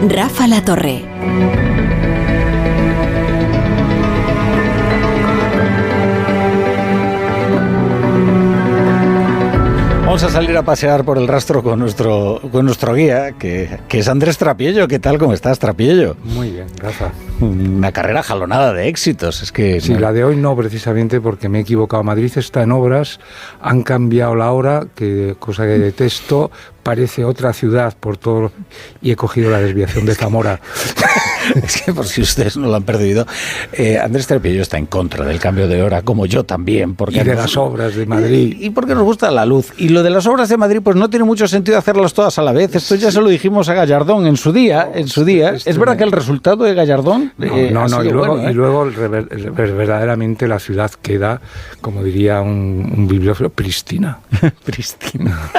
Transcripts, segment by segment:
Rafa La Torre. Vamos a salir a pasear por el rastro con nuestro guía, que es Andrés Trapiello. ¿Qué tal? ¿Cómo estás, Trapiello? Muy bien, Rafa. Una carrera jalonada de éxitos. Es que sí, la de hoy no, precisamente porque me he equivocado. Madrid está en obras, han cambiado la hora, cosa que detesto, parece otra ciudad por todo, y he cogido la desviación de Zamora. Es que por si ustedes no lo han perdido, Andrés Trapiello está en contra del cambio de hora, como yo también. Porque y de las obras de Madrid. Y porque nos gusta la luz. Y lo de las obras de Madrid, pues no tiene mucho sentido hacerlas todas a la vez. Esto ya se lo dijimos a Gallardón en su día. ¿Es verdad que el resultado de Gallardón? No, y luego verdaderamente la ciudad queda, como diría un bibliófilo, prístina. Prístina.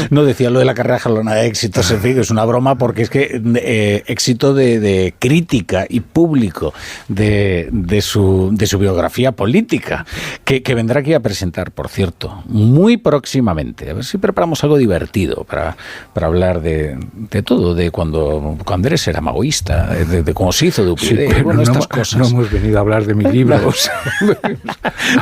No decía lo de la carrera jalonada de éxitos, en fin, es una broma, porque es que éxito de crítica y público de su biografía política, que vendrá aquí a presentar, por cierto, muy próximamente. A ver si preparamos algo divertido para hablar de todo, de cuando Andrés era maoísta, de cómo se hizo de UPyD, sí, bueno, estas cosas. No hemos venido a hablar de mi libro.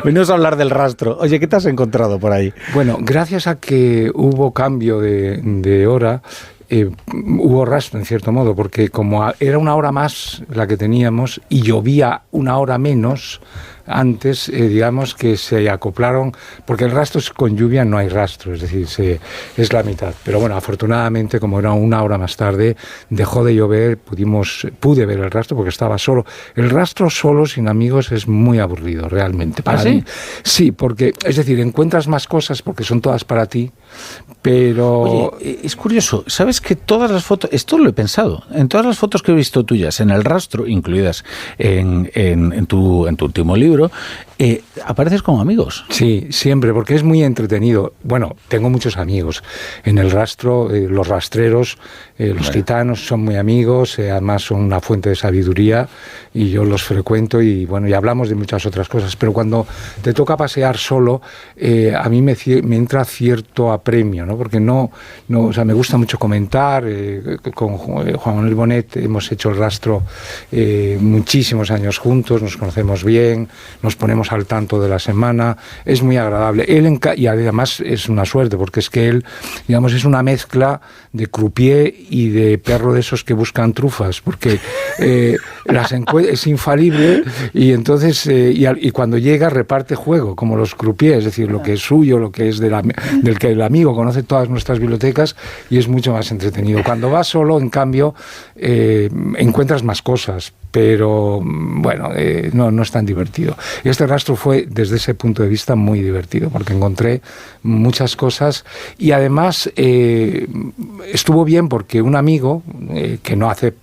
Venimos a hablar del rastro. Oye, ¿qué te has encontrado por ahí? Bueno, gracias a que hubo cambio de hora, hubo rastro en cierto modo, porque como era una hora más la que teníamos y llovía una hora menos antes, digamos que se acoplaron, porque el rastro con lluvia no hay rastro, es decir, es la mitad. Pero bueno, afortunadamente, como era una hora más tarde, dejó de llover, pude ver el rastro porque estaba solo. El rastro solo, sin amigos, es muy aburrido, realmente. ¿Ah, sí? Sí, porque, es decir, encuentras más cosas porque son todas para ti, pero... Oye, es curioso, ¿sabes que todas las fotos, esto lo he pensado, en todas las fotos que he visto tuyas en el rastro, incluidas en tu último libro, apareces como amigos? Sí, siempre, porque es muy entretenido. Bueno, tengo muchos amigos en el rastro, los rastreros, los gitanos son muy amigos, además son una fuente de sabiduría y yo los frecuento y bueno, y hablamos de muchas otras cosas, pero cuando te toca pasear solo, a mí me entra cierto apremio, ¿no? Porque o sea, me gusta mucho comentar, con Juan Manuel Bonet hemos hecho el rastro muchísimos años juntos, nos conocemos bien, nos ponemos al tanto de la semana, es muy agradable. Y además es una suerte, porque es que él, digamos, es una mezcla de croupier y de perro de esos que buscan trufas, porque es infalible y entonces y cuando llega reparte juego, como los croupiers, es decir, lo que es suyo, lo que es del que el amigo conoce todas nuestras bibliotecas y es mucho más entretenido. Cuando vas solo, en cambio, encuentras más cosas, pero bueno, no es tan divertido. Y este rastro fue, desde ese punto de vista, muy divertido, porque encontré muchas cosas y además estuvo bien porque un amigo que no hace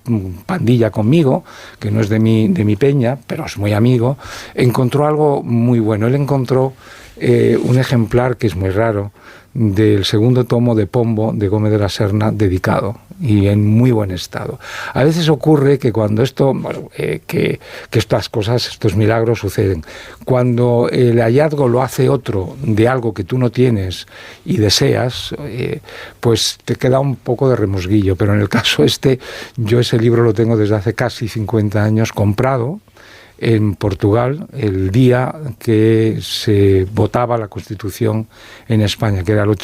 pandilla conmigo, que no es de mi peña, pero es muy amigo, encontró algo muy bueno. Él encontró un ejemplar que es muy raro, del segundo tomo de Pombo de Gómez de la Serna, dedicado y en muy buen estado. A veces ocurre que cuando que estas cosas, estos milagros suceden. Cuando el hallazgo lo hace otro de algo que tú no tienes y deseas, pues te queda un poco de remusguillo. Pero en el caso yo ese libro lo tengo desde hace casi 50 años comprado en Portugal, el día que se votaba la Constitución en España, que era el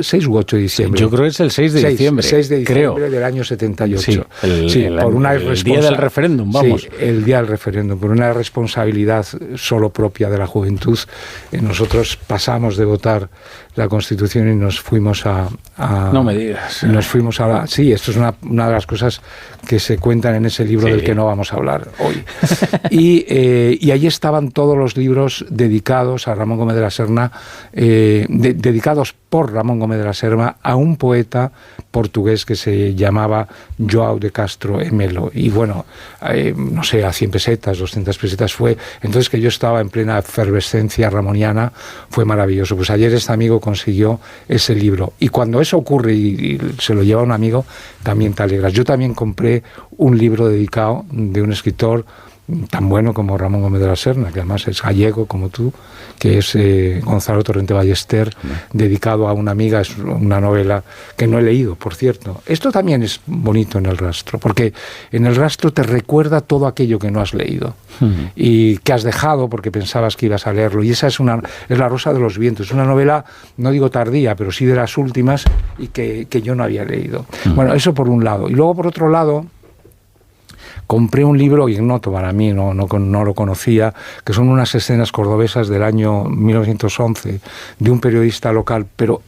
6 u 8 de diciembre. Yo creo que es el 6 de diciembre. 6 de diciembre creo. Del año 78. Sí, el día del referéndum, vamos. Sí, el día del referéndum, por una responsabilidad solo propia de la juventud. Nosotros pasamos de votar la Constitución y nos fuimos no me digas. Nos fuimos sí, esto es una de las cosas que se cuentan en ese libro del que no vamos a hablar hoy. Y allí estaban todos los libros dedicados a Ramón Gómez de la Serna, dedicados por Ramón Gómez de la Serna a un poeta portugués que se llamaba João de Castro Melo. Y bueno, no sé, a 100 pesetas, 200 pesetas fue. Entonces, que yo estaba en plena efervescencia ramoniana, fue maravilloso. Pues ayer este amigo consiguió ese libro. Y cuando eso ocurre y se lo lleva un amigo, también te alegras. Yo también compré un libro dedicado de un escritor tan bueno como Ramón Gómez de la Serna, que además es gallego como tú, que es Gonzalo Torrente Ballester, dedicado a una amiga. Es una novela que no he leído, por cierto. Esto también es bonito en El rastro, porque en El rastro te recuerda todo aquello que no has leído y que has dejado porque pensabas que ibas a leerlo. Y esa es La rosa de los vientos, una novela, no digo tardía, pero sí de las últimas, y que yo no había leído. Bueno, eso por un lado. Y luego, por otro lado, compré un libro ignoto para mí, no lo conocía, que son unas escenas cordobesas del año 1911 de un periodista local, pero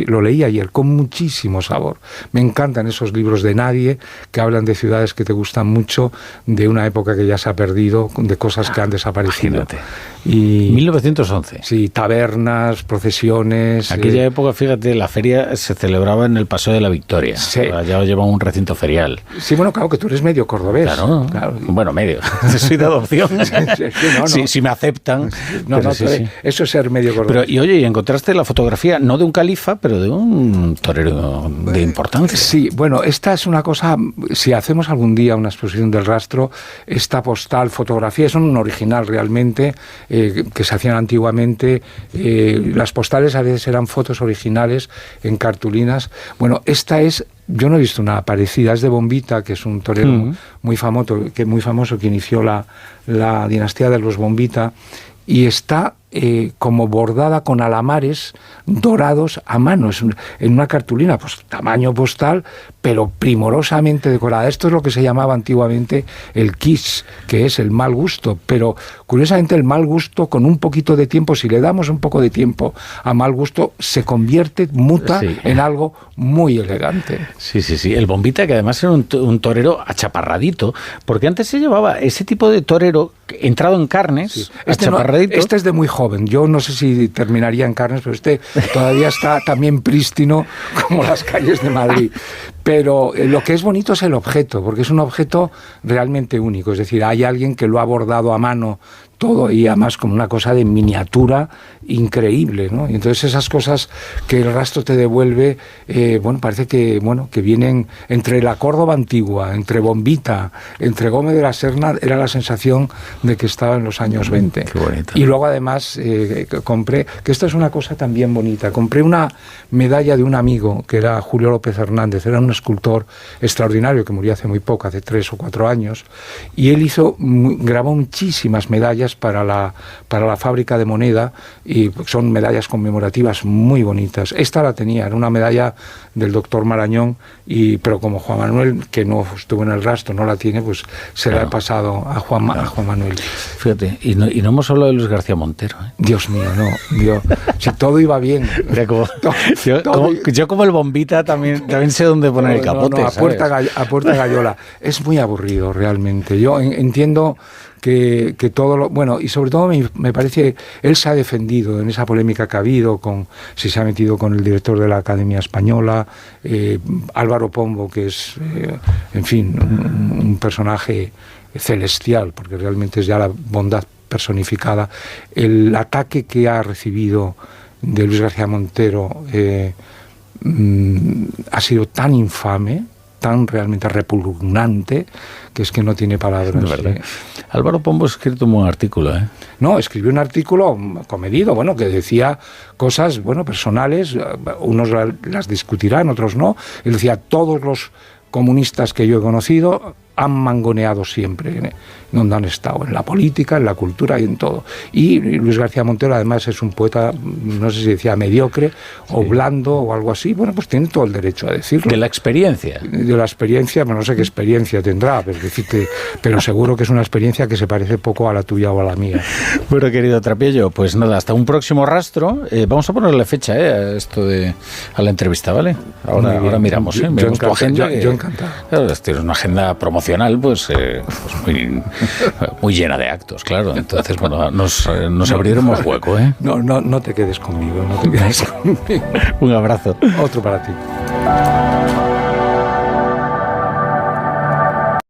lo leí ayer, con muchísimo sabor. Me encantan esos libros de nadie, que hablan de ciudades que te gustan mucho, de una época que ya se ha perdido, de cosas que han desaparecido. Imagínate. Y 1911. Sí, tabernas, procesiones. Aquella época, fíjate, la feria se celebraba en el Paseo de la Victoria. Sí. Ya lleva un recinto ferial. Sí, bueno, claro que tú eres medio cordobés. Claro. Bueno, medio. Soy de adopción. Sí, si me aceptan. Sí. Eso es ser medio cordobés. Pero, y encontraste la fotografía, no de un califa, pero de un torero de importancia. Sí, bueno, esta es una cosa, si hacemos algún día una exposición del rastro, esta postal, fotografía, es un original realmente, que se hacían antiguamente. Las postales a veces eran fotos originales en cartulinas. Bueno, esta es, yo no he visto una parecida, es de Bombita, que es un torero muy famoso que inició la dinastía de los Bombita, y está como bordada con alamares dorados a mano, en una cartulina, pues tamaño postal, pero primorosamente decorada. Esto es lo que se llamaba antiguamente el kitsch, que es el mal gusto, pero curiosamente el mal gusto, con un poquito de tiempo, si le damos un poco de tiempo a mal gusto, se muta en algo muy elegante. Sí. El Bombita, que además era un torero achaparradito, porque antes se llevaba ese tipo de torero entrado en carnes, achaparradito. Este es de muy joven. Yo no sé si terminaría en carnes, pero este todavía está también prístino como las calles de Madrid. Pero lo que es bonito es el objeto, porque es un objeto realmente único. Es decir, hay alguien que lo ha bordado a mano todo, y además como una cosa de miniatura increíble, ¿no? Y entonces esas cosas que el rastro te devuelve, parece que vienen entre la Córdoba antigua, entre Bombita, entre Gómez de la Serna, era la sensación de que estaba en los años 20. Qué bonito. Y luego además compré, que esto es una cosa también bonita, compré una medalla de un amigo que era Julio López Hernández, era un escultor extraordinario que murió hace muy poco, hace 3 o 4 años, y él grabó muchísimas medallas para la fábrica de moneda, y son medallas conmemorativas muy bonitas. Esta la tenía, era una medalla del doctor Marañón, pero como Juan Manuel, que no estuvo en el rastro, no la tiene, pues se la he pasado a Juan Manuel. Fíjate, y no hemos hablado de Luis García Montero, ¿eh? Dios mío, si todo iba bien. Yo como el Bombita también sé dónde poner el capote. A puerta gallola. Es muy aburrido realmente. Yo entiendo que todo lo... Bueno, y sobre todo me parece, él se ha defendido en esa polémica que ha habido, si se ha metido con el director de la Academia Española, Álvaro Pombo, que es, en fin, un personaje celestial, porque realmente es ya la bondad personificada. El ataque que ha recibido de Luis García Montero ha sido tan infame, tan realmente repugnante, que es que no tiene palabras. Álvaro Pombo ha escrito un buen artículo, ¿eh? No, escribió un artículo comedido, que decía cosas, personales, unos las discutirán, otros no. Él decía, todos los comunistas que yo he conocido han mangoneado siempre donde han estado, en la política, en la cultura y en todo. Y Luis García Montero además es un poeta, no sé si decía mediocre o blando o algo así, pues tiene todo el derecho a decirlo. De la experiencia. De la experiencia, no sé qué experiencia tendrá, pero seguro que es una experiencia que se parece poco a la tuya o a la mía. Bueno, querido Trapiello, pues nada, hasta un próximo rastro. Vamos a ponerle fecha a la entrevista, ¿vale? Ahora miramos, ¿eh? Yo encantado. Claro, es una agenda promocional, pues muy llena de actos, claro. Entonces, nos abriremos hueco, ¿eh? No te quedes conmigo, no te quedes conmigo. Un abrazo. Otro para ti.